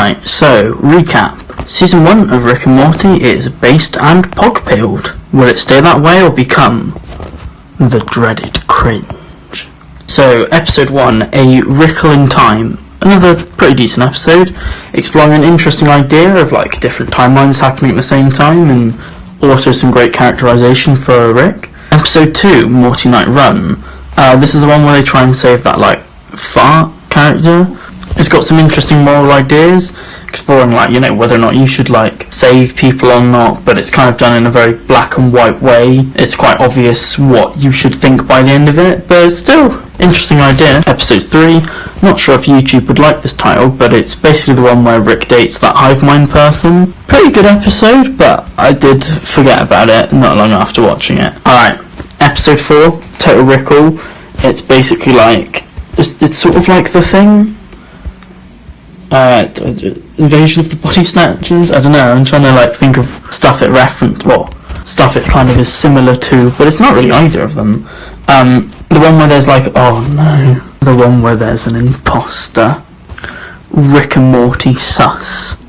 Right, so, recap. Season 1 of Rick and Morty is based and pog-pilled. Will it stay that way or become the dreaded cringe? So, episode 1, A Rickle in Time. Another pretty decent episode, exploring an interesting idea of like different timelines happening at the same time, and also some great characterization for Rick. Episode 2, Morty Night Run. This is the one where they try and save that like fart character. It's got some interesting moral ideas, exploring like, you know, whether or not you should like save people or not, but it's kind of done in a very black and white way. It's quite obvious what you should think by the end of it, but it's still interesting idea. Episode 3, not sure if YouTube would like this title, but it's basically the one where Rick dates that hive mind person. Pretty good episode, but I did forget about it not long after watching it. Alright, episode 4, Total Rickle. It's basically like, it's sort of like The Thing. Invasion of the Body Snatchers. I don't know, I'm trying to like think of stuff it referenced, well, stuff it kind of is similar to, but it's not really either of them. The one where there's like, oh no, the one where there's an imposter. Rick and Morty sus.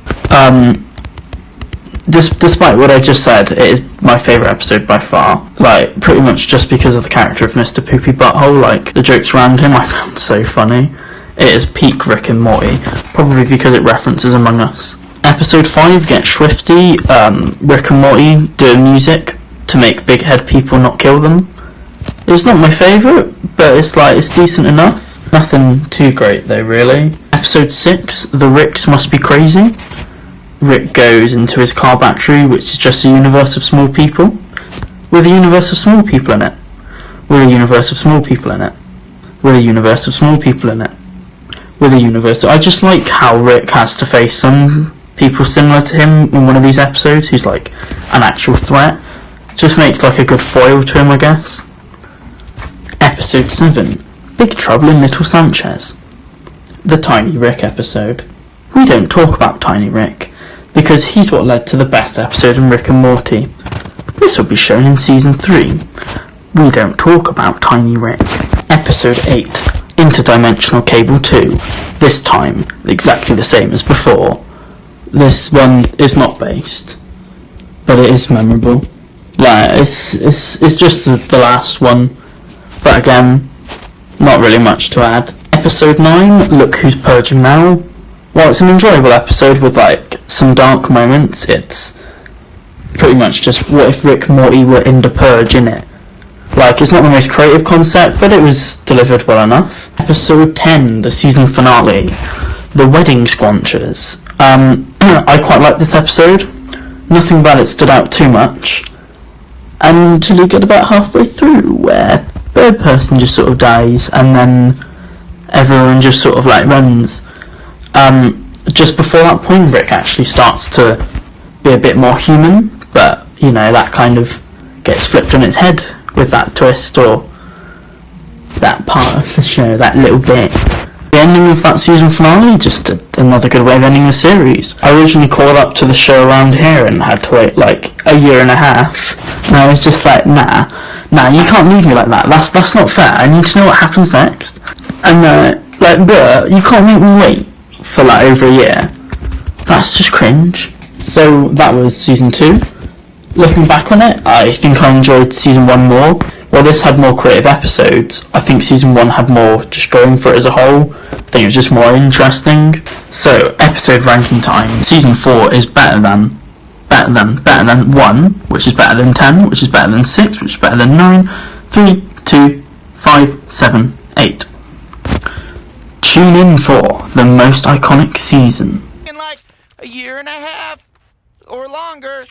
Despite what I just said, it is my favourite episode by far. Like, pretty much just because of the character of Mr. Poopy Butthole, like, the jokes around him I found so funny. It is peak Rick and Morty, probably because it references Among Us. Episode 5, Get Swifty. Rick and Morty do music to make big head people not kill them. It's not my favourite, but it's like, it's decent enough. Nothing too great though, really. Episode 6, The Ricks Must Be Crazy. Rick goes into his car battery, which is just a universe of small people, with a universe of small people in it. With a universe of small people in it. With a universe of small people in it. With a universe. I just like how Rick has to face some people similar to him in one of these episodes who's like an actual threat. Just makes like a good foil to him, I guess. Episode 7, Big Trouble in Little Sanchez. The Tiny Rick episode. We don't talk about Tiny Rick, because he's what led to the best episode in Rick and Morty. This will be shown in Season 3. We don't talk about Tiny Rick. Episode 8, Interdimensional Cable 2. This time, exactly the same as before. This one is not based, but it is memorable. Like, it's just the last one, but again, not really much to add. Episode 9, Look Who's Purging Now. While it's an enjoyable episode with like some dark moments, it's pretty much just what if Rick and Morty were in the purge, in it. Like, it's not the most creative concept, but it was delivered well enough. Episode 10, the season finale, The Wedding Squanchers. I quite like this episode. Nothing about it stood out too much, until you get about halfway through, where Bird Person just sort of dies, and then everyone just sort of like runs. Just before that point, Rick actually starts to be a bit more human, but, you know, that kind of gets flipped on its head with that twist, or that part of the show, that little bit. The ending of that season finale, just another good way of ending the series. I originally called up to the show around here and had to wait like a year and a half, and I was just like, nah, you can't leave me like that, that's not fair, I need to know what happens next. And like, bruh, you can't make me wait for like over a year. That's just cringe. So that was season 2. Looking back on it, I think I enjoyed season 1 more. While this had more creative episodes, I think season 1 had more just going for it as a whole. I think it was just more interesting. So, episode ranking time. Season 4 is better than 1, which is better than 10, which is better than 6, which is better than 9, 3, 2, 5, 7, 8. Tune in for the most iconic season. In like a year and a half or longer.